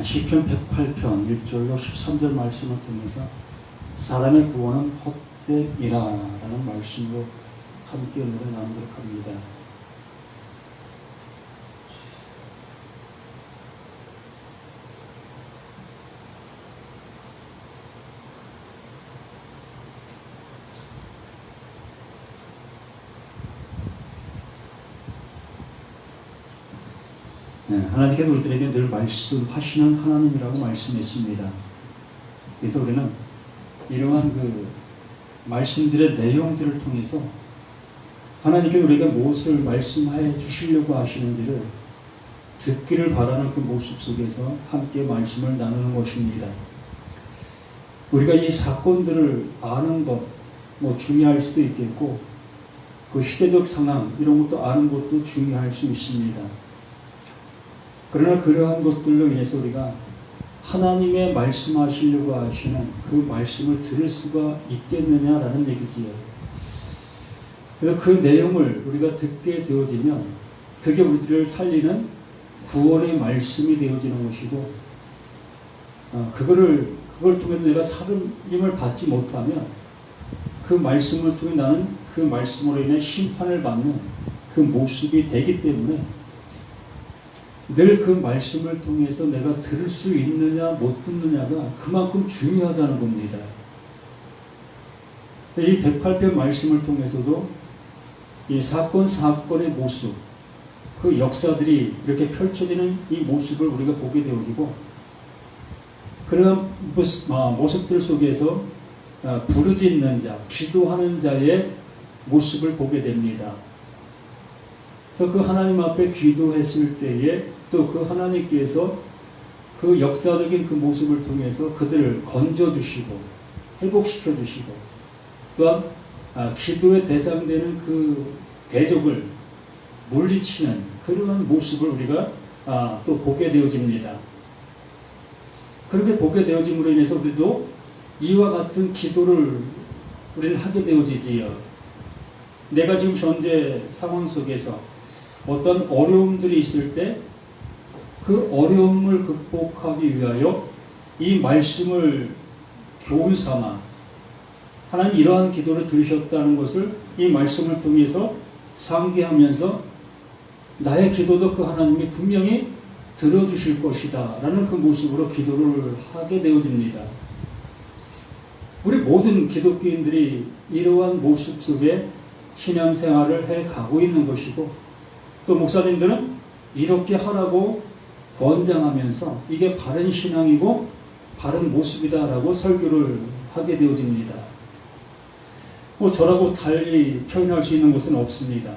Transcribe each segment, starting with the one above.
시편 108편 1절로 13절 말씀을 통해서 사람의 구원은 헛되이라 라는 말씀으로 함께 은혜를 나누도록 합니다. 하나님께서 우리들에게 늘 말씀하시는 하나님이라고 말씀했습니다. 그래서 우리는 이러한 그 말씀들의 내용들을 통해서 하나님께서 우리에게 무엇을 말씀해 주시려고 하시는지를 듣기를 바라는 그 모습 속에서 함께 말씀을 나누는 것입니다. 우리가 이 사건들을 아는 것, 중요할 수도 있겠고, 그 시대적 상황, 이런 것도 아는 것도 중요할 수 있습니다. 그러나 그러한 것들로 인해서 우리가 하나님의 말씀하시려고 하시는 그 말씀을 들을 수가 있겠느냐라는 얘기지요. 그래서 그 내용을 우리가 듣게 되어지면 그게 우리들을 살리는 구원의 말씀이 되어지는 것이고, 그걸 통해서 내가 살림을 받지 못하면 그 말씀을 통해 나는 그 말씀으로 인해 심판을 받는 그 모습이 되기 때문에 늘 그 말씀을 통해서 내가 들을 수 있느냐 못 듣느냐가 그만큼 중요하다는 겁니다. 이 108편 말씀을 통해서도 이 사건의 모습, 그 역사들이 이렇게 펼쳐지는 이 모습을 우리가 보게 되어지고, 그런 모습들 속에서 부르짖는 자, 기도하는 자의 모습을 보게 됩니다. 그래서 그 하나님 앞에 기도했을 때에 또 그 하나님께서 그 역사적인 그 모습을 통해서 그들을 건져주시고 회복시켜주시고, 또한 기도의 대상되는 그 대적을 물리치는 그러한 모습을 우리가 또 보게 되어집니다. 그렇게 보게 되어짐으로 인해서 우리도 이와 같은 기도를 우리는 하게 되어지지요. 내가 지금 현재 상황 속에서 어떤 어려움들이 있을 때 그 어려움을 극복하기 위하여 이 말씀을 교훈 삼아 하나님 이러한 기도를 들으셨다는 것을 이 말씀을 통해서 상기하면서 나의 기도도 그 하나님이 분명히 들어주실 것이다 라는 그 모습으로 기도를 하게 되어집니다. 우리 모든 기독교인들이 이러한 모습 속에 신앙생활을 해가고 있는 것이고, 또 목사님들은 이렇게 하라고 권장하면서 이게 바른 신앙이고 바른 모습이다라고 설교를 하게 되어집니다. 저라고 달리 표현할 수 있는 것은 없습니다.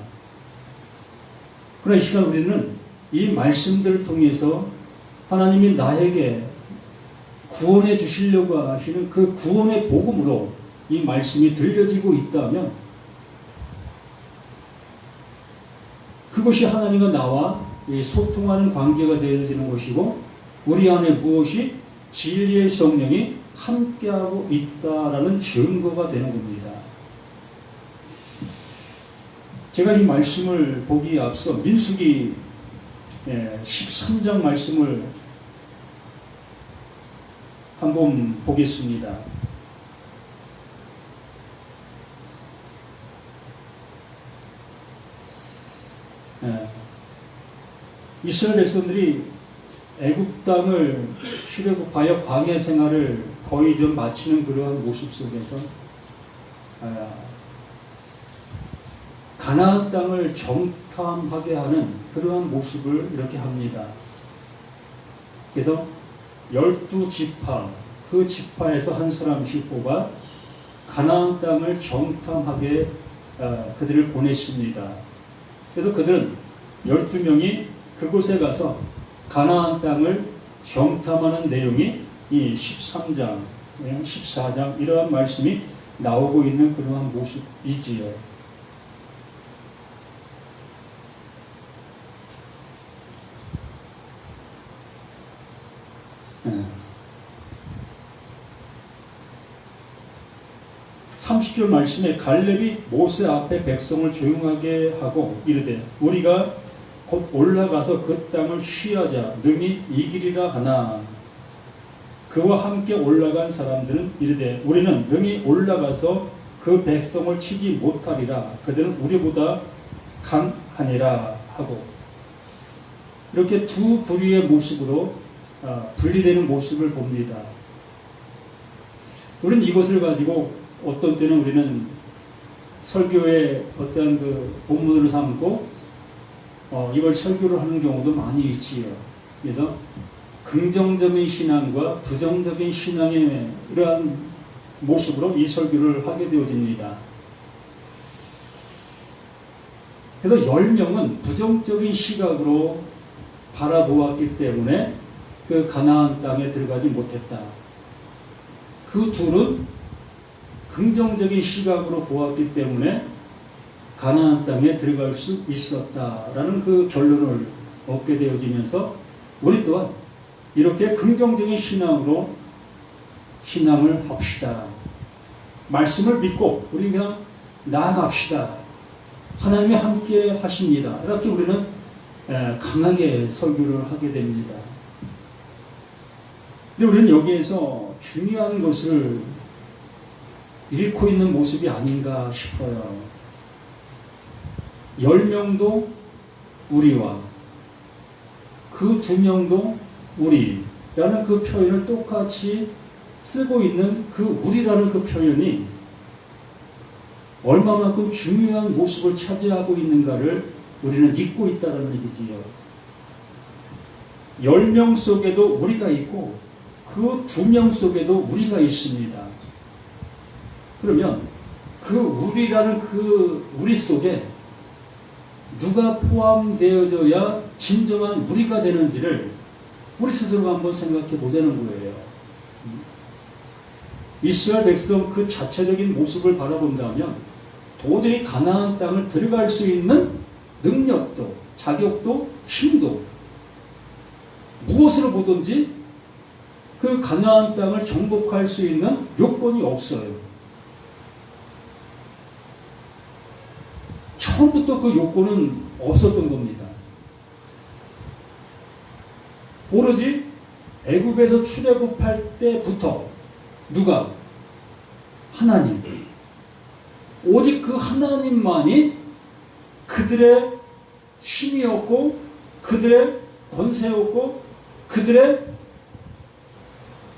그러나 이 시간 우리는 이 말씀들을 통해서 하나님이 나에게 구원해 주시려고 하시는 그 구원의 복음으로 이 말씀이 들려지고 있다면 그것이 하나님과 나와 소통하는 관계가 되어지는 것이고, 우리 안에 무엇이 진리의 성령이 함께하고 있다라는 증거가 되는 겁니다. 제가 이 말씀을 보기에 앞서 민수기 13장 말씀을 한번 보겠습니다. 이스라엘 백성들이 애굽 땅을 출애굽하여 광야 생활을 거의 좀 마치는 그러한 모습 속에서 가나안 땅을 정탐하게 하는 그러한 모습을 이렇게 합니다. 그래서 12지파, 그 지파에서 한 사람씩 뽑아 가나안 땅을 정탐하게 그들을 보냈습니다. 그래서 그들은 12명이 그곳에 가서 가나안 땅을 정탐하는 내용이 이 13장, 14장 이러한 말씀이 나오고 있는 그러한 모습이지요. 네. 30절 말씀에 갈렙이 모세 앞에 백성을 조용하게 하고 이르되 우리가 곧 올라가서 그 땅을 취하자 능히 이기리라 하나 그와 함께 올라간 사람들은 이르되 우리는 능히 올라가서 그 백성을 치지 못하리라. 그들은 우리보다 강하니라 하고, 이렇게 두 부류의 모습으로 분리되는 모습을 봅니다. 우리는 이것을 가지고 어떤 때는 우리는 설교의 어떤 그 본문으로 삼고 이걸 설교를 하는 경우도 많이 있지요. 그래서 긍정적인 신앙과 부정적인 신앙의 이러한 모습으로 이 설교를 하게 되어집니다. 그래서 10명은 부정적인 시각으로 바라보았기 때문에 그 가나안 땅에 들어가지 못했다. 그 둘은 긍정적인 시각으로 보았기 때문에 가나안 땅에 들어갈 수 있었다라는 그 결론을 얻게 되어지면서 우리 또한 이렇게 긍정적인 신앙으로 신앙을 합시다. 말씀을 믿고 우리 그냥 나아갑시다. 하나님이 함께 하십니다. 이렇게 우리는 강하게 설교를 하게 됩니다. 근데 우리는 여기에서 중요한 것을 잃고 있는 모습이 아닌가 싶어요. 10명도 우리와 그 2명도 우리라는 그 표현을 똑같이 쓰고 있는 그 우리라는 그 표현이 얼마만큼 중요한 모습을 차지하고 있는가를 우리는 잊고 있다는 얘기지요. 10명 속에도 우리가 있고 그 2명 속에도 우리가 있습니다. 그러면 그 우리라는 그 우리 속에 누가 포함되어져야 진정한 우리가 되는지를 우리 스스로가 한번 생각해 보자는 거예요. 이스라엘 백성 그 자체적인 모습을 바라본다면 도저히 가나안 땅을 들어갈 수 있는 능력도 자격도 힘도 무엇으로 보든지 그 가나안 땅을 정복할 수 있는 요건이 없어요. 처음부터 그 요건은 없었던 겁니다. 오로지 애굽에서 출애굽할 때부터 누가? 하나님. 오직 그 하나님만이 그들의 힘이었고 그들의 권세였고 그들의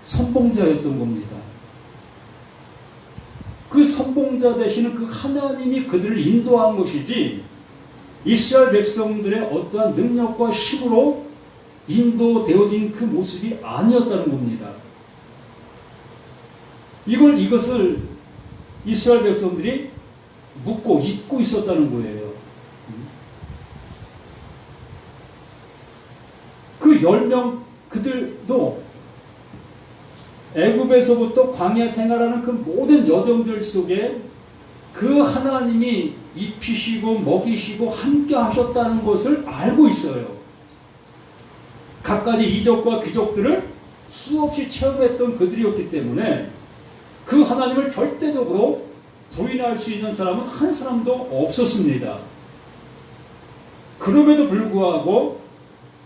선봉자였던 겁니다. 그 선봉자 되시는 그 하나님이 그들을 인도한 것이지 이스라엘 백성들의 어떠한 능력과 힘으로 인도되어진 그 모습이 아니었다는 겁니다. 이것을 이스라엘 백성들이 묻고 잊고 있었다는 거예요. 그 10명 그들도 애굽에서부터 광야 생활하는 그 모든 여정들 속에 그 하나님이 입히시고 먹이시고 함께 하셨다는 것을 알고 있어요. 갖가지 이적과 기적들을 수없이 체험했던 그들이었기 때문에 그 하나님을 절대적으로 부인할 수 있는 사람은 한 사람도 없었습니다. 그럼에도 불구하고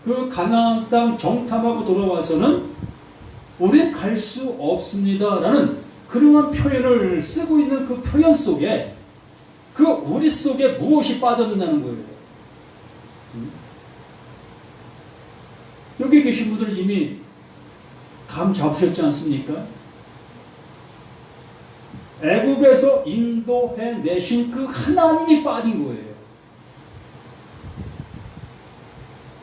그 가나안 땅 정탐하고 돌아와서는 우리 갈 수 없습니다 라는 그러한 표현을 쓰고 있는 그 표현 속에 그 우리 속에 무엇이 빠져든다는 거예요. 여기 계신 분들 이미 감 잡으셨지 않습니까? 애굽에서 인도해 내신 그 하나님이 빠진 거예요.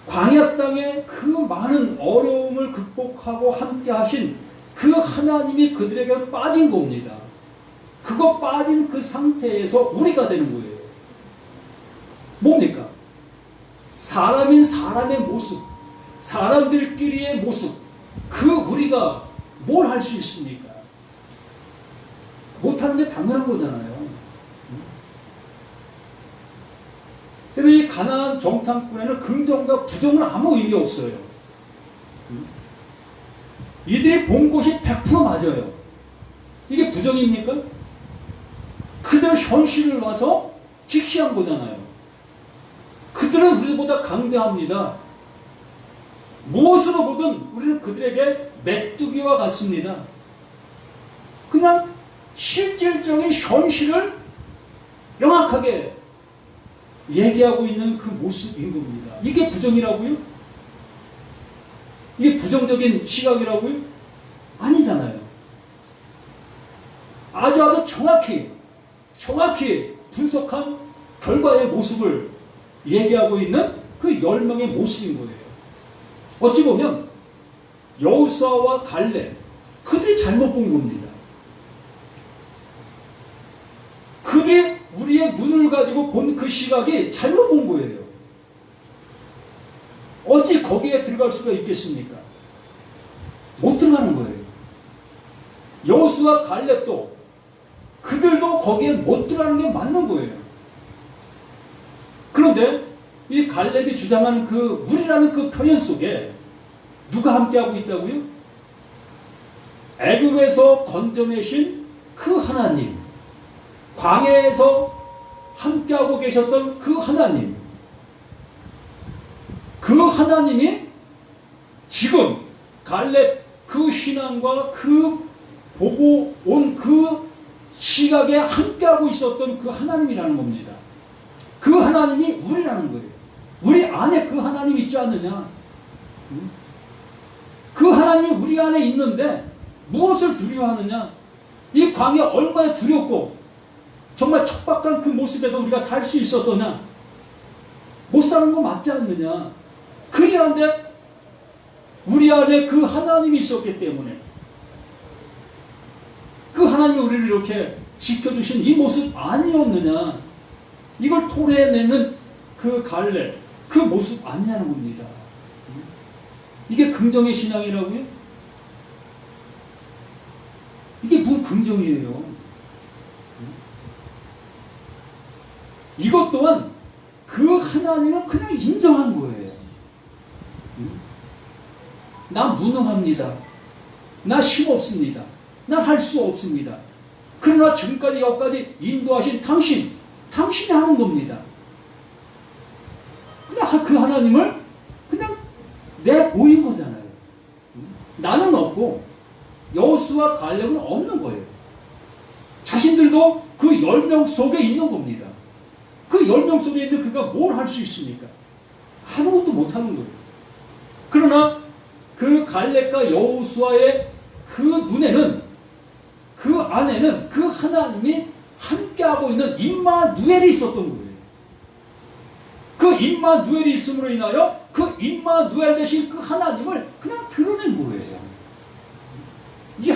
광야 땅에 그 많은 어려움을 극복하고 함께 하신 그 하나님이 그들에게 빠진 겁니다. 그거 빠진 그 상태에서 우리가 되는 거예요. 뭡니까? 사람인 사람의 모습, 사람들끼리의 모습, 그 우리가 뭘 할 수 있습니까? 못하는 게 당연한 거잖아요. 그래서 이 가나안 정탐꾼에는 긍정과 부정은 아무 의미 없어요. 이들이 본 것이 100% 맞아요. 이게 부정입니까? 그들 현실을 와서 직시한 거잖아요. 그들은 우리보다 강대합니다. 무엇으로 보든 우리는 그들에게 메뚜기와 같습니다. 그냥 실질적인 현실을 명확하게 얘기하고 있는 그 모습인 겁니다. 이게 부정이라고요? 이게 부정적인 시각이라고요? 아니잖아요. 아주 정확히 분석한 결과의 모습을 얘기하고 있는 그 10명의 모습인 거예요. 어찌 보면 여호수아와 갈렙, 그들이 잘못 본 겁니다. 그들이 우리의 눈을 가지고 본 그 시각이 잘못 본 거예요. 어찌 거기에 들어갈 수가 있겠습니까? 못 들어가는 거예요. 여호수아 갈렙도 그들도 거기에 못 들어가는 게 맞는 거예요. 그런데 이 갈렙이 주장하는 그 우리라는 그 표현 속에 누가 함께하고 있다고요? 애굽에서 건져내신 그 하나님, 광야에서 함께하고 계셨던 그 하나님, 그 하나님이 지금 갈렙 그 신앙과 그 보고 온 그 시각에 함께하고 있었던 그 하나님이라는 겁니다. 그 하나님이 우리라는 거예요. 우리 안에 그 하나님이 있지 않느냐? 그 하나님이 우리 안에 있는데 무엇을 두려워하느냐? 이 광야 얼마나 두렵고 정말 척박한 그 모습에서 우리가 살 수 있었더냐? 못 사는 거 맞지 않느냐? 그리한데 우리 안에 그 하나님이 있었기 때문에 그 하나님이 우리를 이렇게 지켜주신 이 모습 아니었느냐? 이걸 토해내는 그 갈렙, 그 모습 아니냐는 겁니다. 이게 긍정의 신앙이라고요? 이게 무슨 긍정이에요? 이것 또한 그 하나님을 그냥 인정한 거예요. 나 무능합니다. 나 힘없습니다. 난 할 수 없습니다. 그러나 지금까지 여기까지 인도하신 당신이 하는 겁니다. 그냥 그 하나님을 그냥 내보인 거잖아요. 나는 없고 여호수아 갈렙은 없는 거예요. 자신들도 그 10명 속에 있는 겁니다. 그 10명 속에 있는 그가 뭘 할 수 있습니까? 아무것도 못하는 거예요. 그러나 그 갈렙과 여호수아의 그 눈에는, 그 안에는 그 하나님이 함께하고 있는 임마누엘이 있었던 거예요. 그 임마누엘이 있음으로 인하여 그 임마누엘 대신 그 하나님을 그냥 드러낸 거예요. 이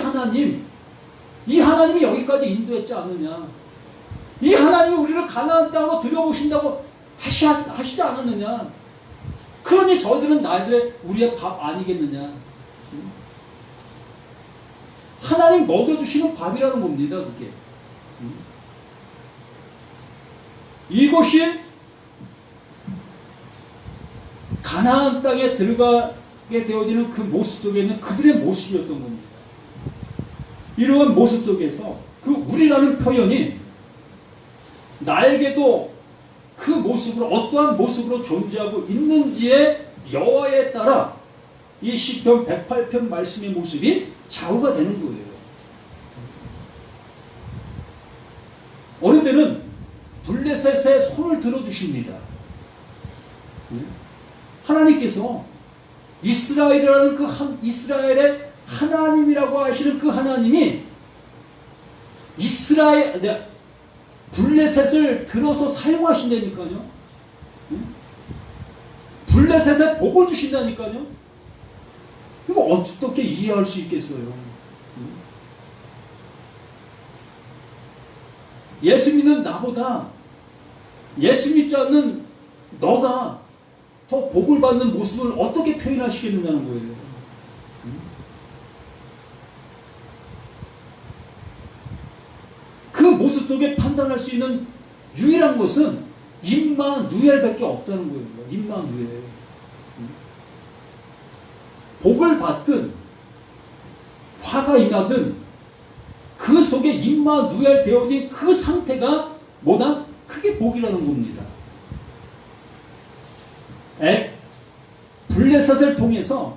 하나님이 여기까지 인도했지 않느냐? 이 하나님이 우리를 가나안 땅으로 들여보신다고 하시지 않았느냐? 그러니 저들은 우리의 밥 아니겠느냐? 하나님 먹여주시는 밥이라는 겁니다, 그게. 이것이 가나안 땅에 들어가게 되어지는 그 모습 속에 있는 그들의 모습이었던 겁니다. 이러한 모습 속에서 그 우리라는 표현이 나에게도 그 모습으로 어떠한 모습으로 존재하고 있는지의 여하에 따라 이 시편 108편 말씀의 모습이 좌우가 되는 거예요. 어느 때는 블레셋의 손을 들어주십니다. 하나님께서 이스라엘이라는 이스라엘의 하나님이라고 하시는 그 하나님이 블레셋을 들어서 사용하신다니까요. 블레셋에 복을 주신다니까요. 이거 어떻게 이해할 수 있겠어요? 예수 믿는 나보다 예수 믿지 않는 너가 더 복을 받는 모습을 어떻게 표현하시겠느냐는 거예요. 그 모습 속에 판단할 수 있는 유일한 것은 임마누엘밖에 없다는 거예요. 임마누엘. 복을 받든 화가 임하든 그 속에 임마누엘 되어진 그 상태가 뭐다? 크게 복이라는 겁니다. 블레셋을 통해서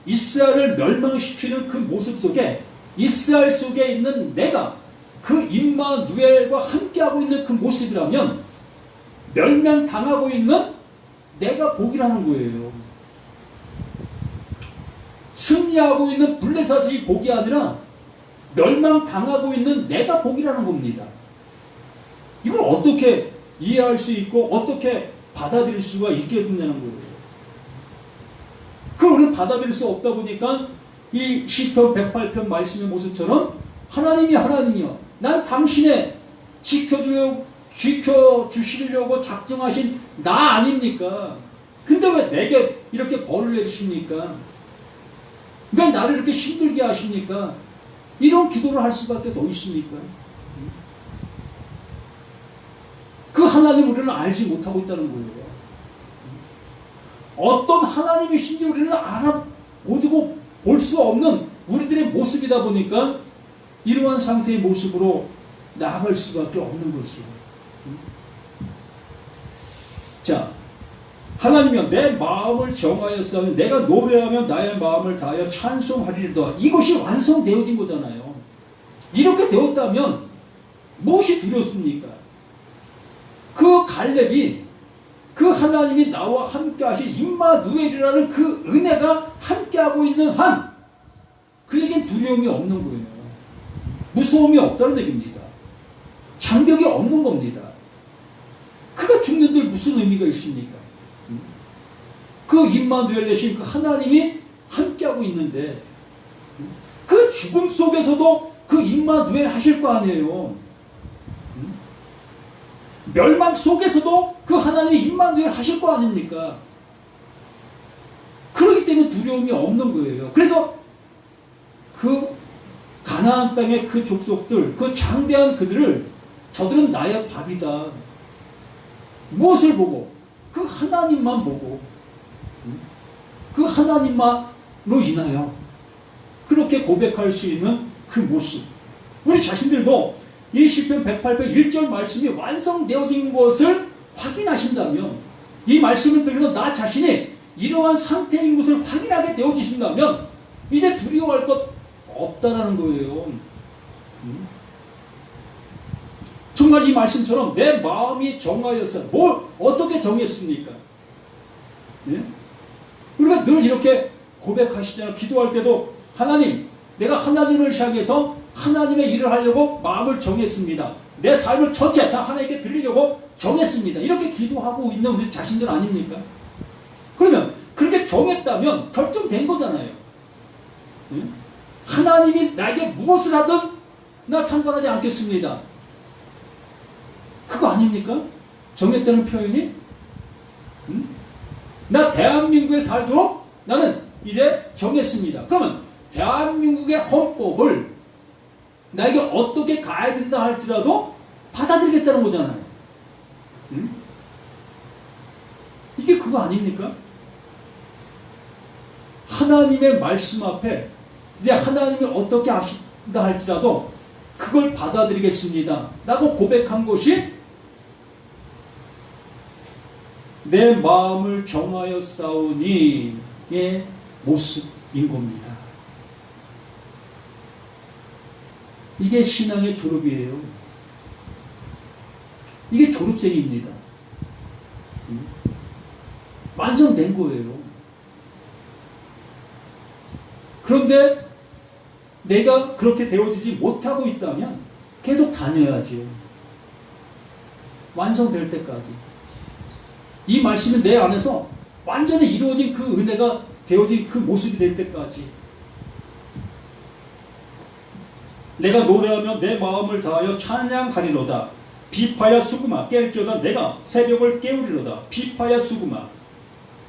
이스라엘을 멸망시키는 그 모습 속에 이스라엘 속에 있는 내가 그 임마누엘과 함께하고 있는 그 모습이라면 멸망당하고 있는 내가 복이라는 거예요. 승리하고 있는 블레셋이 복이 아니라 멸망당하고 있는 내가 복이라는 겁니다. 이걸 어떻게 이해할 수 있고 어떻게 받아들일 수가 있겠느냐는 거예요. 그걸 우리는 받아들일 수 없다 보니까 이 시편 108편 말씀의 모습처럼 하나님이요, 난 당신의 지켜주시려고 작정하신 나 아닙니까? 근데 왜 내게 이렇게 벌을 내리십니까? 왜 나를 이렇게 힘들게 하십니까? 이런 기도를 할 수밖에 더 있습니까? 그 하나님 우리는 알지 못하고 있다는 거예요. 어떤 하나님이신지 우리는 알아보고 볼 수 없는 우리들의 모습이다 보니까 이러한 상태의 모습으로 나아갈 수밖에 없는 거죠. 자, 하나님이여 내 마음을 정하였사오니 내가 노래하며 나의 마음을 다하여 찬송하리로다. 이것이 완성되어진 거잖아요. 이렇게 되었다면 무엇이 두렵습니까? 그 갈렙이 그 하나님이 나와 함께 하실 임마누엘이라는 그 은혜가 함께하고 있는 한 그에겐 두려움이 없는 거예요. 무서움이 없다는 얘기입니다. 장벽이 없는 겁니다. 그가 죽는들 무슨 의미가 있습니까? 그 임마누엘 되신 그 하나님이 함께하고 있는데 그 죽음 속에서도 그 임마누엘 하실 거 아니에요. 멸망 속에서도 그 하나님이 임마누엘 하실 거 아닙니까? 그렇기 때문에 두려움이 없는 거예요. 그래서 그 가나안 땅의 그 족속들, 그 장대한 그들을 저들은 나의 밥이다. 무엇을 보고? 그 하나님만 보고 그 하나님만로 인하여 그렇게 고백할 수 있는 그 모습. 우리 자신들도 이 시편 108편 1절 말씀이 완성되어진 것을 확인하신다면, 이 말씀을 들으면 나 자신이 이러한 상태인 것을 확인하게 되어지신다면 이제 두려워할 것 없다라는 거예요. 정말 이 말씀처럼 내 마음이 정하였어. 뭘 어떻게 정했습니까? 예? 우리가 늘 이렇게 고백하시잖아요. 기도할 때도 하나님, 내가 하나님을 향해서 하나님의 일을 하려고 마음을 정했습니다. 내 삶을 전체 다 하나님께 드리려고 정했습니다. 이렇게 기도하고 있는 우리 자신들 아닙니까? 그러면 그렇게 정했다면 결정된 거잖아요. 예? 하나님이 나에게 무엇을 하든 나 상관하지 않겠습니다. 그거 아닙니까? 정했다는 표현이? 나 대한민국에 살도록 나는 이제 정했습니다. 그러면 대한민국의 헌법을 나에게 어떻게 가야 된다 할지라도 받아들이겠다는 거잖아요. 이게 그거 아닙니까? 하나님의 말씀 앞에 이제 하나님이 어떻게 하신다 할지라도 그걸 받아들이겠습니다 라고 고백한 것이 내 마음을 정하여 싸우니의 모습인 겁니다. 이게 신앙의 졸업이에요. 이게 졸업생입니다. 완성된 거예요. 그런데 내가 그렇게 되어지지 못하고 있다면 계속 다녀야지요. 완성될 때까지. 이 말씀이 내 안에서 완전히 이루어진 그 은혜가 되어진 그 모습이 될 때까지. 내가 노래하며 내 마음을 다하여 찬양하리로다. 비파야 수구마 깰지어다. 내가 새벽을 깨우리로다. 비파야 수구마.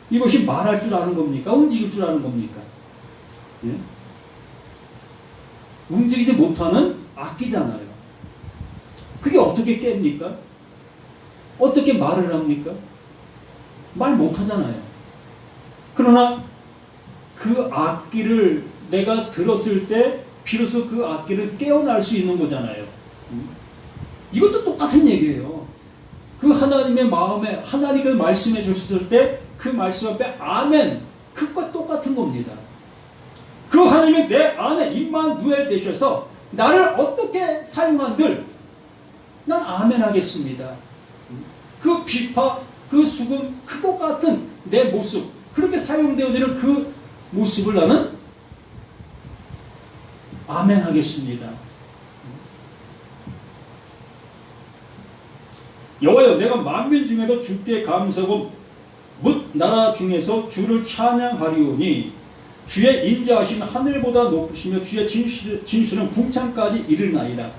이것이 말할 줄 아는 겁니까? 움직일 줄 아는 겁니까? 예? 움직이지 못하는 악기잖아요. 그게 어떻게 깹니까? 어떻게 말을 합니까? 말 못하잖아요. 그러나 그 악기를 내가 들었을 때 비로소 그 악기를 깨어날 수 있는 거잖아요. 이것도 똑같은 얘기예요. 그 하나님의 마음에 하나님께서 말씀해 주셨을 때 그 말씀 앞에 아멘, 그것과 똑같은 겁니다. 그 하나님이 내 안에 임마누엘 되셔서 나를 어떻게 사용한들 난 아멘 하겠습니다. 그 비파, 그 수금, 그것 같은 내 모습, 그렇게 사용되어지는 그 모습을 나는 아멘 하겠습니다. 여호와여, 내가 만민 중에도 주께 감사하고 뭇 나라 중에서 주를 찬양하리오니 주의 인자하심 하늘보다 높으시며 주의 진실은 궁창까지 이르나이다.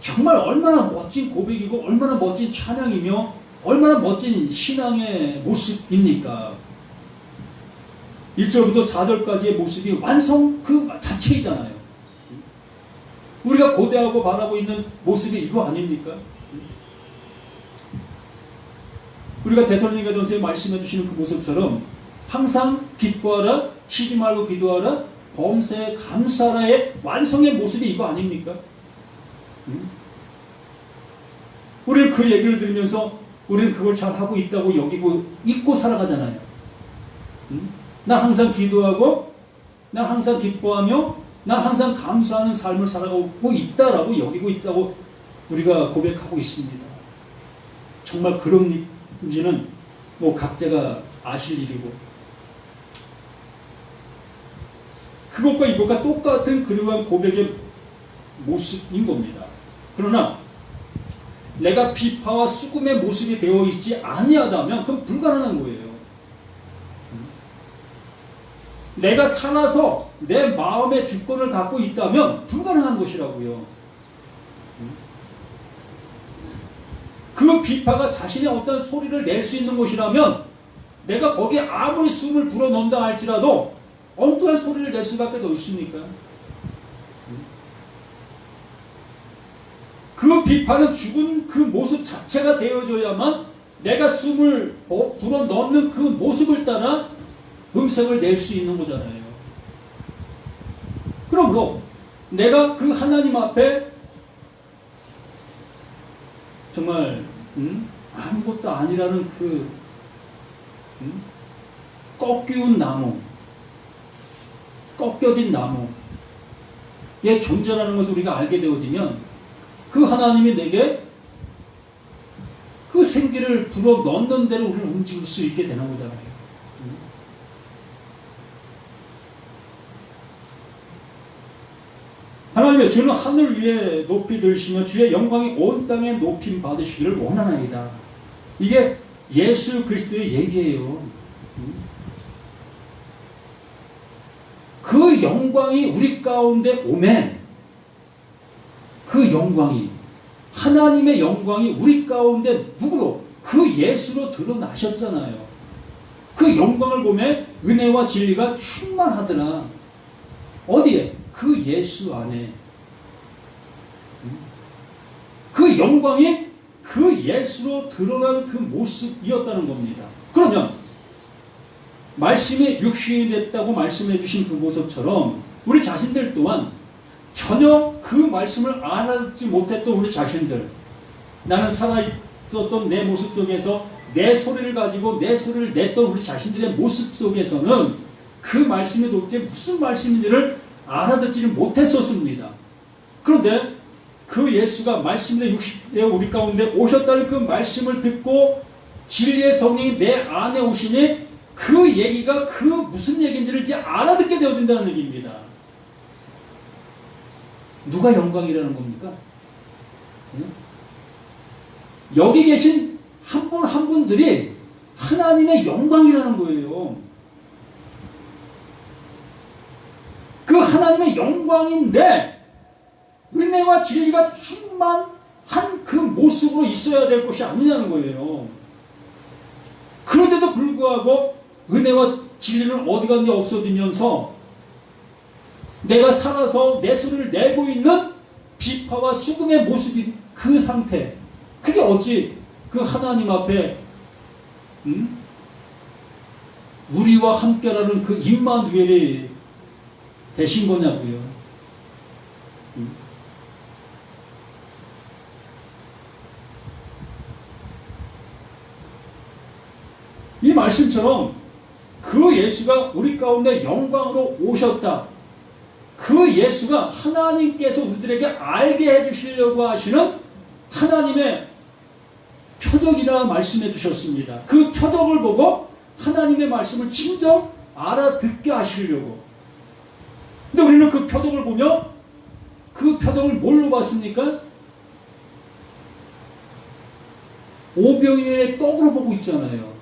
정말 얼마나 멋진 고백이고 얼마나 멋진 찬양이며 얼마나 멋진 신앙의 모습입니까? 1절부터 4절까지의 모습이 완성 그 자체이잖아요. 우리가 고대하고 바라고 있는 모습이 이거 아닙니까? 우리가 데살로니가전서에 말씀해 주시는 그 모습처럼 항상 기뻐하라, 쉬지 말고 기도하라, 범사에 감사하라의 완성의 모습이 이거 아닙니까? 우리는 그 얘기를 들으면서 우리는 그걸 잘하고 있다고 여기고 잊고 살아가잖아요. 난 항상 기도하고 난 항상 기뻐하며 난 항상 감사하는 삶을 살아가고 있다라고 여기고 있다고 우리가 고백하고 있습니다. 정말 그런지는 뭐 각자가 아실 일이고, 그것과 이것과 똑같은 그러한 고백의 모습인 겁니다. 그러나 내가 비파와 수금의 모습이 되어 있지 아니하다면 그건 불가능한 거예요. 내가 살아서 내 마음의 주권을 갖고 있다면 불가능한 것이라고요. 그 비파가 자신의 어떤 소리를 낼 수 있는 것이라면 내가 거기에 아무리 숨을 불어넣는다 할지라도 엉뚱한 소리를 낼 수밖에 더 있습니까? 그 비파는 죽은 그 모습 자체가 되어져야만 내가 숨을 불어넣는 그 모습을 따라 음성을 낼 수 있는 거잖아요. 그러므로 내가 그 하나님 앞에 정말 아무것도 아니라는 그 꺾이운 나무, 꺾여진 나무의 존재라는 것을 우리가 알게 되어지면 그 하나님이 내게 그 생기를 불어넣는 대로 우리를 움직일 수 있게 되는 거잖아요. 하나님의 주는 하늘 위에 높이 들시며 주의 영광이 온 땅에 높임 받으시기를 원하나이다. 이게 예수 그리스도의 얘기예요. 그 영광이 우리 가운데 오면 그 영광이 하나님의 영광이 우리 가운데 누구로? 그 예수로 드러나셨잖아요. 그 영광을 보면 은혜와 진리가 충만하더라. 어디에? 그 예수 안에. 그 영광이 그 예수로 드러난 그 모습이었다는 겁니다. 그러면 말씀이 육신이 됐다고 말씀해 주신 그 모습처럼 우리 자신들 또한 전혀 그 말씀을 알아듣지 못했던 우리 자신들, 나는 살아있었던 내 모습 속에서 내 소리를 가지고 내 소리를 냈던 우리 자신들의 모습 속에서는 그 말씀이 도대체 무슨 말씀인지를 알아듣지를 못했었습니다. 그런데 그 예수가 말씀의 육신에 우리 가운데 오셨다는 그 말씀을 듣고 진리의 성령이 내 안에 오시니 그 얘기가 그 무슨 얘기인지를 이제 알아듣게 되어진다는 얘기입니다. 누가 영광이라는 겁니까? 여기 계신 한 분 한 분들이 하나님의 영광이라는 거예요. 그 하나님의 영광인데 은혜와 진리가 충만한 그 모습으로 있어야 될 것이 아니냐는 거예요. 그런데도 불구하고 은혜와 진리는 어디 갔는지 없어지면서 내가 살아서 내 소리를 내고 있는 비파와 수금의 모습인 그 상태, 그게 어찌 그 하나님 앞에 우리와 함께라는 그 임마누엘이 되신 거냐고요. 이 말씀처럼 그 그 예수가 우리 가운데 영광으로 오셨다. 그 예수가 하나님께서 우리들에게 알게 해주시려고 하시는 하나님의 표적이라 말씀해 주셨습니다. 그 표적을 보고 하나님의 말씀을 진정 알아듣게 하시려고. 근데 우리는 그 표적을 보며 그 표적을 뭘로 봤습니까? 오병이어의 떡으로 보고 있잖아요.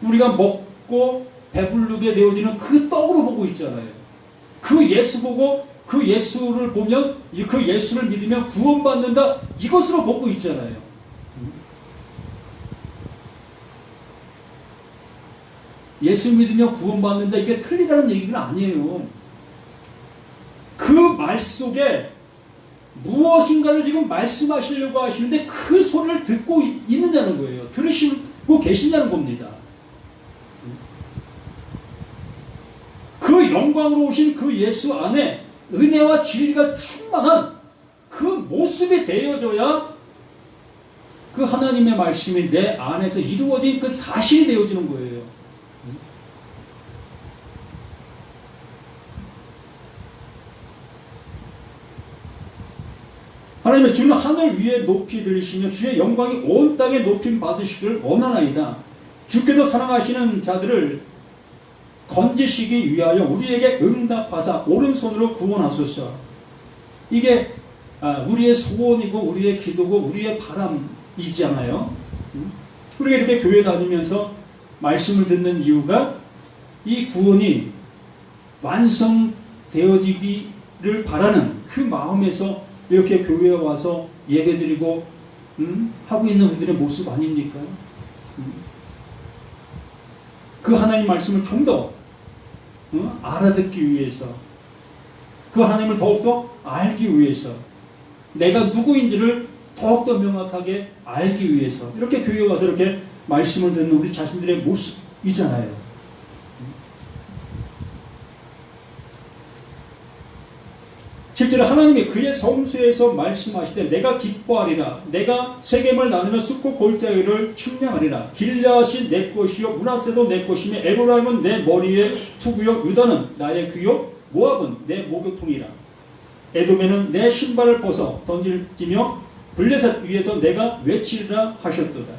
우리가 먹고 배부르게 되어지는 그 떡으로 보고 있잖아요. 그 예수 보고 그 예수를 보면 그 예수를 믿으면 구원받는다, 이것으로 보고 있잖아요. 예수 믿으면 구원받는다, 이게 틀리다는 얘기는 아니에요. 그 말 속에 무엇인가를 지금 말씀하시려고 하시는데 그 소리를 듣고 있느냐는 거예요. 들으시고 계시냐는 겁니다. 그 영광으로 오신 그 예수 안에 은혜와 진리가 충만한 그 모습이 되어져야 그 하나님의 말씀이 내 안에서 이루어진 그 사실이 되어지는 거예요. 하나님의 주는 하늘 위에 높이 들리시며 주의 영광이 온 땅에 높임 받으시기를 원하나이다. 주께서 사랑하시는 자들을 건지시기 위하여 우리에게 응답하사 오른손으로 구원하소서. 이게 우리의 소원이고 우리의 기도고 우리의 바람이잖아요. 우리가 이렇게 교회 다니면서 말씀을 듣는 이유가 이 구원이 완성되어지기를 바라는 그 마음에서 이렇게 교회에 와서 예배드리고 하고 있는 우리들의 모습 아닙니까? 그 하나님 말씀을 좀 더 알아듣기 위해서, 그 하나님을 더욱더 알기 위해서, 내가 누구인지를 더욱더 명확하게 알기 위해서 이렇게 교회에 와서 이렇게 말씀을 듣는 우리 자신들의 모습이잖아요. 실제로 하나님이 그의 성수에서 말씀하시되 내가 기뻐하리라. 내가 세겜을 나누며 숫고 골짜기를 측량하리라. 길앗이 내 것이요 므낫세도 내 것이며 에브라임은 내 머리의 투구요 유다는 나의 귀요 모압은 내 목욕통이라. 에돔에는 내 신발을 벗어 던질지며 블레셋 위에서 내가 외치리라 하셨도다.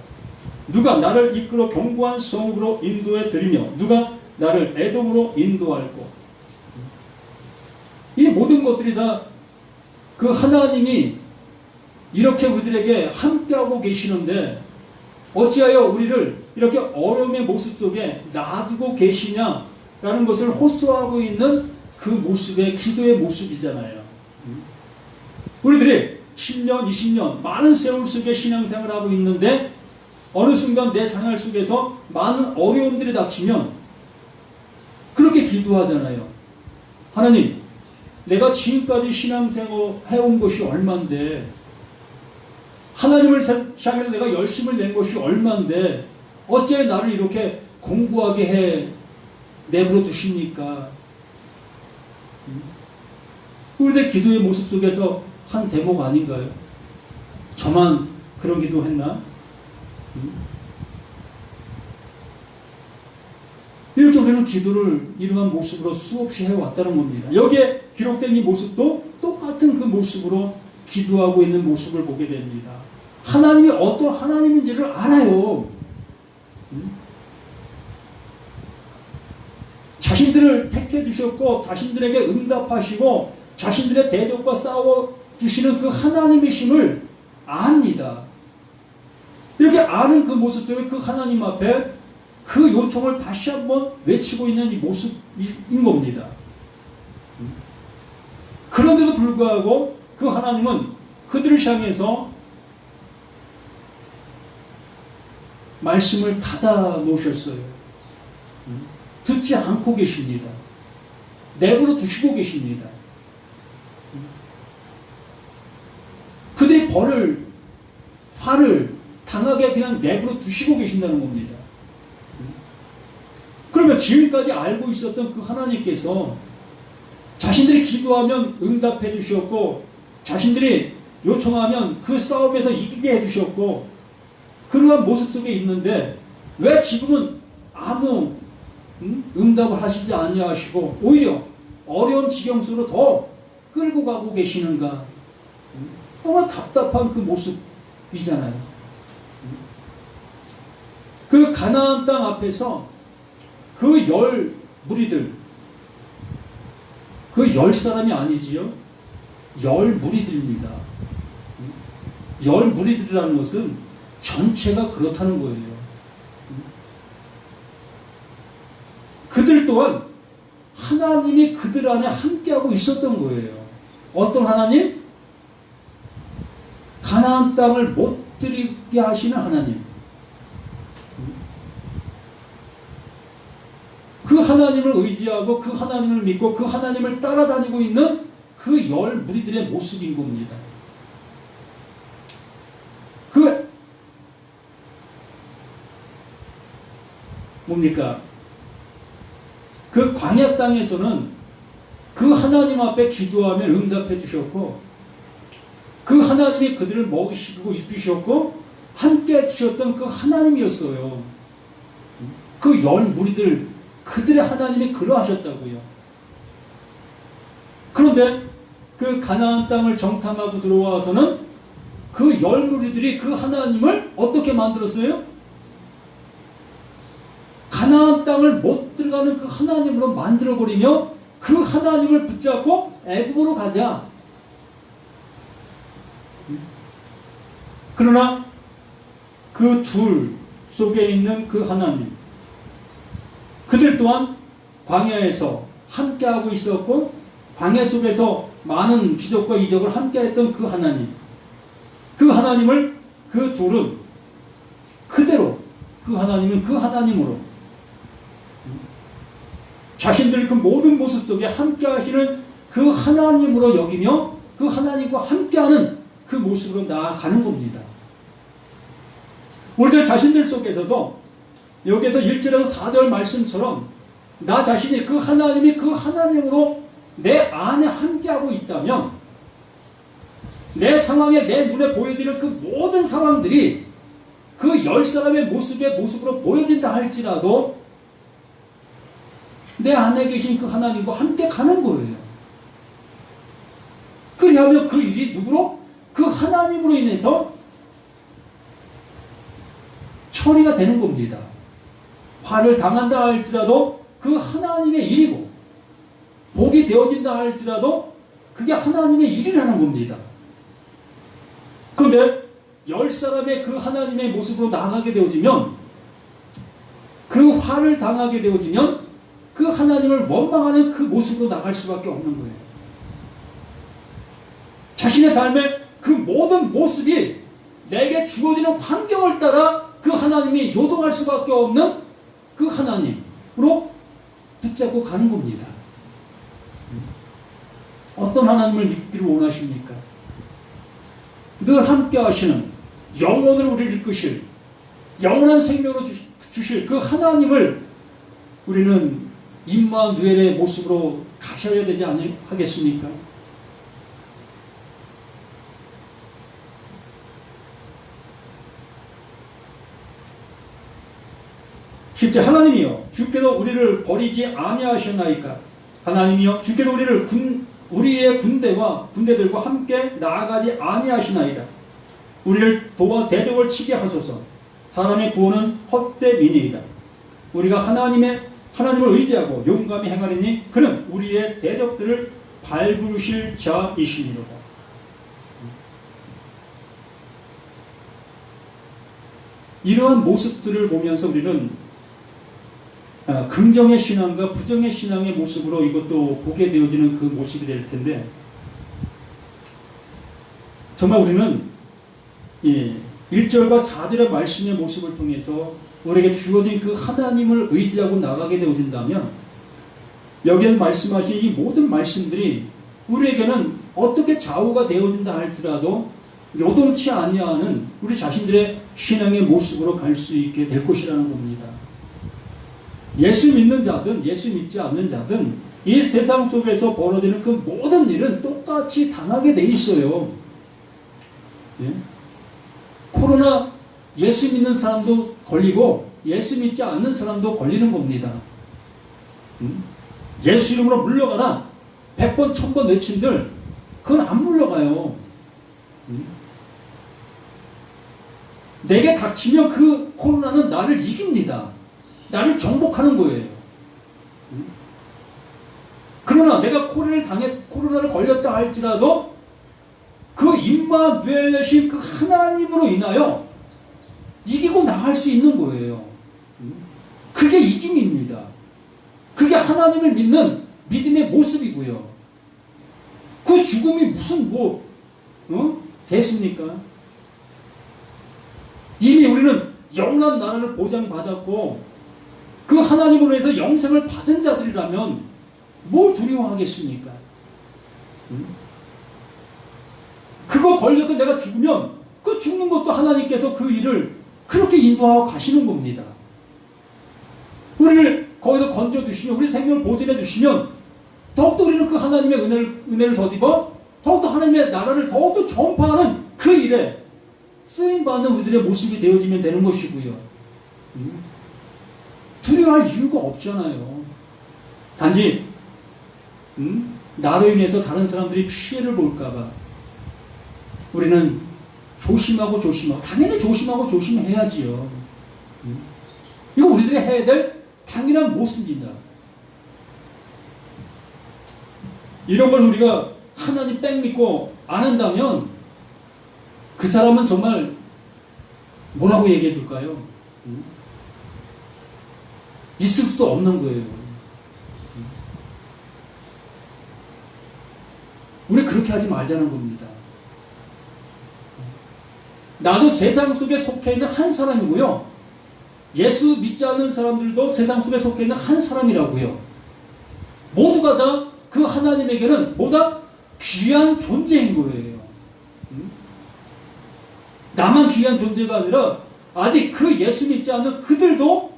누가 나를 이끌어 견고한 성읍으로 인도해 드리며 누가 나를 에돔으로 인도할꼬. 이 모든 것들이 다 그 하나님이 이렇게 우리들에게 함께하고 계시는데 어찌하여 우리를 이렇게 어려움의 모습 속에 놔두고 계시냐라는 것을 호소하고 있는 그 모습의 기도의 모습이잖아요. 우리들이 10년, 20년 많은 세월 속에 신앙생활을 하고 있는데 어느 순간 내 생활 속에서 많은 어려움들이 닥치면 그렇게 기도하잖아요. 하나님, 내가 지금까지 신앙생활 해온 것이 얼만데, 하나님을 향해 내가 열심을 낸 것이 얼만데 어째 나를 이렇게 공부하게 해 내버려 두십니까? 우리들 기도의 모습 속에서 한 대목 아닌가요? 저만 그런 기도했나? 이렇게 우리는 기도를 이러한 모습으로 수없이 해왔다는 겁니다. 여기에 기록된 이 모습도 똑같은 그 모습으로 기도하고 있는 모습을 보게 됩니다. 하나님이 어떤 하나님인지를 알아요. 자신들을 택해 주셨고 자신들에게 응답하시고 자신들의 대적과 싸워주시는 그 하나님이심을 압니다. 이렇게 아는 그 모습 속에 그 하나님 앞에 그 요청을 다시 한번 외치고 있는 이 모습인 겁니다. 그런데도 불구하고 그 하나님은 그들을 향해서 말씀을 닫아 놓으셨어요. 듣지 않고 계십니다. 내버려 두시고 계십니다. 그들이 화를 당하게 그냥 내버려 두시고 계신다는 겁니다. 그러면 지금까지 알고 있었던 그 하나님께서 자신들이 기도하면 응답해 주셨고 자신들이 요청하면 그 싸움에서 이기게 해주셨고 그러한 모습 속에 있는데 왜 지금은 아무 응답을 하시지 아니하시고 오히려 어려운 지경 속으로 더 끌고 가고 계시는가? 정말 답답한 그 모습이잖아요. 그 가나안 땅 앞에서 그 10 무리들, 그 10사람이 아니지요. 10 무리들입니다. 10 무리들이라는 것은 전체가 그렇다는 거예요. 그들 또한 하나님이 그들 안에 함께하고 있었던 거예요. 어떤 하나님? 가나안 땅을 못 들이게 하시는 하나님. 그 하나님을 의지하고 그 하나님을 믿고 그 하나님을 따라다니고 있는 그 10 무리들의 모습인 겁니다. 그 뭡니까? 그 광야 땅에서는 그 하나님 앞에 기도하면 응답해 주셨고 그 하나님이 그들을 먹이시고 입히셨고 함께 해주셨던 그 하나님이었어요. 그 10 무리들 그들의 하나님이 그러하셨다고요. 그런데 그 가나안 땅을 정탐하고 들어와서는 그 10 무리들이 그 하나님을 어떻게 만들었어요? 가나안 땅을 못 들어가는 그 하나님으로 만들어버리며 그 하나님을 붙잡고 애굽으로 가자. 그러나 그 둘 속에 있는 그 하나님, 그들 또한 광야에서 함께하고 있었고 광야 속에서 많은 기적과 이적을 함께했던 그 하나님, 그 하나님을 그 둘은 그대로 그 하나님은 그 하나님으로 자신들 그 모든 모습 속에 함께하시는 그 하나님으로 여기며 그 하나님과 함께하는 그 모습으로 나아가는 겁니다. 우리들 자신들 속에서도 여기에서 1절에서 4절 말씀처럼 나 자신이 그 하나님이 그 하나님으로 내 안에 함께하고 있다면 내 상황에 내 눈에 보여지는 그 모든 상황들이 그 10사람의 모습으로 보여진다 할지라도 내 안에 계신 그 하나님과 함께 가는 거예요. 그리하면 그 일이 누구로? 그 하나님으로 인해서 처리가 되는 겁니다. 화를 당한다 할지라도 그 하나님의 일이고 복이 되어진다 할지라도 그게 하나님의 일이라는 겁니다. 그런데 10사람의 그 하나님의 모습으로 나아가게 되어지면 그 화를 당하게 되어지면 그 하나님을 원망하는 그 모습으로 나갈 수밖에 없는 거예요. 자신의 삶의 그 모든 모습이 내게 주어지는 환경을 따라 그 하나님이 요동할 수밖에 없는 그 하나님으로 붙잡고 가는 겁니다. 어떤 하나님을 믿기를 원하십니까? 늘 함께 하시는 영원으로 우리를 이끄실 영원한 생명으로 주실 그 하나님을 우리는 임마누엘의 모습으로 가셔야 되지 않겠습니까? 실제 하나님이여 주께서 우리를 버리지 아니하셨나이까? 하나님이여 주께서 우리의 군대들과 함께 나아가지 아니하시나이다. 우리를 도와 대적을 치게 하소서. 사람의 구원은 헛된 미니이다. 우리가 하나님을 의지하고 용감히 행하리니 그는 우리의 대적들을 밟으실 자이시니로다. 이러한 모습들을 보면서 우리는 긍정의 신앙과 부정의 신앙의 모습으로 이것도 보게 되어지는 그 모습이 될 텐데, 정말 우리는 1절과 4절의 말씀의 모습을 통해서 우리에게 주어진 그 하나님을 의지하고 나가게 되어진다면 여기에서 말씀하신 이 모든 말씀들이 우리에게는 어떻게 좌우가 되어진다 할지라도 요동치 아니하는 우리 자신들의 신앙의 모습으로 갈 수 있게 될 것이라는 겁니다. 예수 믿는 자든 예수 믿지 않는 자든 이 세상 속에서 벌어지는 그 모든 일은 똑같이 당하게 돼 있어요. 예? 코로나 예수 믿는 사람도 걸리고 예수 믿지 않는 사람도 걸리는 겁니다. 예수 이름으로 물러가라 100번 1000번 외친들 그건 안 물러가요. 내게 닥치면 그 코로나는 나를 이깁니다. 나를 정복하는 거예요. 그러나 내가 코로나를 걸렸다 할지라도 그 임마누엘이신 그 하나님으로 인하여 이기고 나갈 수 있는 거예요. 그게 이김입니다. 그게 하나님을 믿는 믿음의 모습이고요. 그 죽음이 무슨 됐습니까? 이미 우리는 영원한 나라를 보장받았고 그 하나님으로 해서 영생을 받은 자들이라면 뭘 두려워하겠습니까? 그거 걸려서 내가 죽으면 그 죽는 것도 하나님께서 그 일을 그렇게 인도하고 가시는 겁니다. 우리를 거기서 건져주시면 우리 생명을 보존해 주시면 더욱더 우리는 그 하나님의 은혜를 더입어 더욱더 하나님의 나라를 더욱더 전파하는 그 일에 쓰임받는 우리들의 모습이 되어지면 되는 것이고요. 두려워할 이유가 없잖아요. 단지 나로 인해서 다른 사람들이 피해를 볼까봐 우리는 조심하고 당연히 조심하고 조심해야지요. 이거 우리들이 해야 될 당연한 모습입니다. 이런 걸 우리가 하나님 뺑 믿고 안 한다면 그 사람은 정말 뭐라고 얘기해 줄까요? 있을 수도 없는 거예요. 우리 그렇게 하지 말자는 겁니다. 나도 세상 속에 속해 있는 한 사람이고요. 예수 믿지 않는 사람들도 세상 속에 속해 있는 한 사람이라고요. 모두가 다 그 하나님에게는 뭐다? 귀한 존재인 거예요. 나만 귀한 존재가 아니라 아직 그 예수 믿지 않는 그들도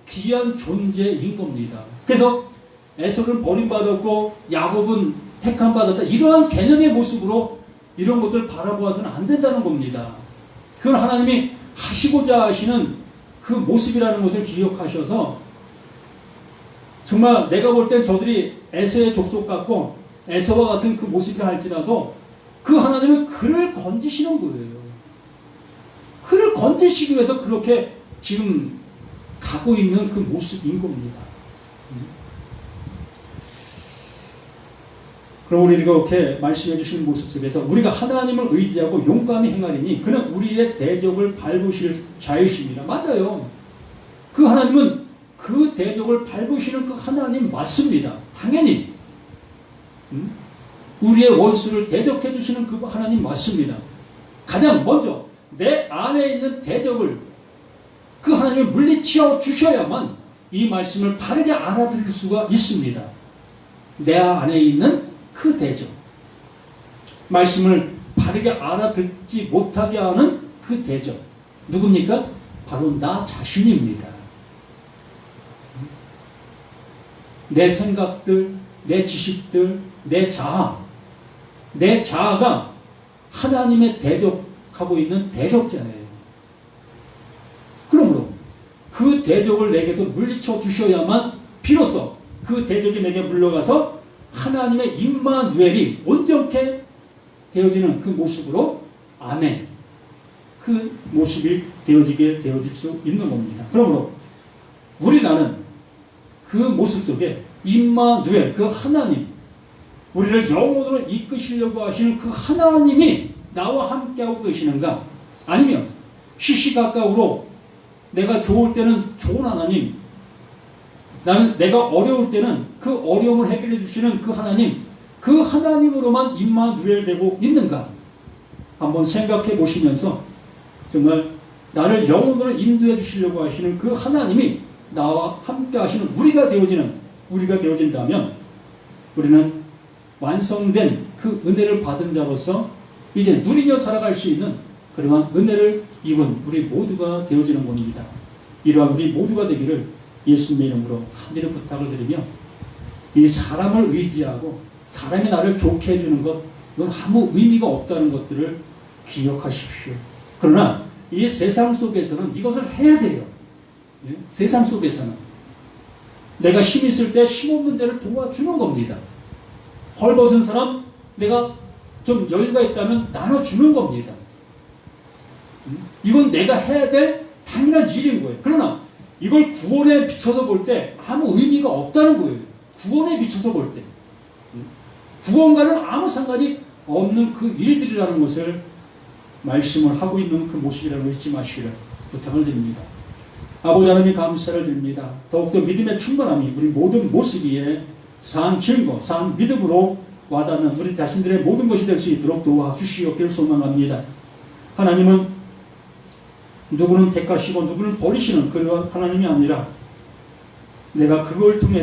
귀한 존재인 겁니다. 그래서 에서는 버림받았고 야곱은 택함받았다. 이러한 개념의 모습으로 이런 것들을 바라보아서는 안 된다는 겁니다. 그건 하나님이 하시고자 하시는 그 모습이라는 것을 기억하셔서 정말 내가 볼 땐 저들이 에서의 족속 같고 에서와 같은 그 모습이라 할지라도 그 하나님은 그를 건지시는 거예요. 그를 건지시기 위해서 그렇게 지금 가고 있는 그 모습인 겁니다. 그럼 우리 이렇게 말씀해 주신 모습 속에서 우리가 하나님을 의지하고 용감히 행하리니 그는 우리의 대적을 밟으실 자이십니다. 맞아요. 그 하나님은 그 대적을 밟으시는 그 하나님 맞습니다. 당연히 우리의 원수를 대적해 주시는 그 하나님 맞습니다. 가장 먼저 내 안에 있는 대적을 그 하나님을 물리쳐 주셔야만 이 말씀을 바르게 알아들을 수가 있습니다. 내 안에 있는 그 대적, 말씀을 바르게 알아듣지 못하게 하는 그 대적, 누굽니까? 바로 나 자신입니다. 내 생각들, 내 지식들, 내 자아가 하나님의 대적하고 있는 대적자예요. 그러므로 그 대적을 내게서 물리쳐 주셔야만 비로소 그 대적이 내게 물러가서 하나님의 임마누엘이 온전케 되어지는 그 모습으로 아멘, 그 모습이 되어질 수 있는 겁니다. 그러므로 우리나라는 그 모습 속에 임마누엘, 그 하나님, 우리를 영원으로 이끄시려고 하시는 그 하나님이 나와 함께하고 계시는가? 아니면 시시각각으로 내가 좋을 때는 좋은 하나님, 내가 어려울 때는 그 어려움을 해결해 주시는 그 하나님, 그 하나님으로만 임마누엘 되고 있는가? 한번 생각해 보시면서 정말 나를 영원으로 인도해 주시려고 하시는 그 하나님이 나와 함께 하시는 우리가 되어진다면 우리는 완성된 그 은혜를 받은 자로서 이제 누리며 살아갈 수 있는 그러한 은혜를 입은 우리 모두가 되어지는 겁니다. 이러한 우리 모두가 되기를 예수님의 이름으로 간절히 부탁을 드리며, 이 사람을 의지하고 사람이 나를 좋게 해주는 것, 이건 아무 의미가 없다는 것들을 기억하십시오. 그러나 이 세상 속에서는 이것을 해야 돼요. 예? 세상 속에서는 내가 힘 있을 때 힘없는 데를 도와주는 겁니다. 헐벗은 사람 내가 좀 여유가 있다면 나눠주는 겁니다. 이건 내가 해야 될 당연한 일인 거예요. 그러나 이걸 구원에 비춰서 볼 때 아무 의미가 없다는 거예요. 구원에 비춰서 볼 때. 구원과는 아무 상관이 없는 그 일들이라는 것을 말씀을 하고 있는 그 모습이라는 걸 잊지 마시기를 부탁을 드립니다. 아버지 하나님 감사를 드립니다. 더욱더 믿음의 충만함이 우리 모든 모습 위에 산 증거, 산 믿음으로 와닿는 우리 자신들의 모든 것이 될 수 있도록 도와주시옵기를 소망합니다. 하나님은 누구는 택하시고 누구는 버리시는 그런 하나님이 아니라 내가 그걸 통해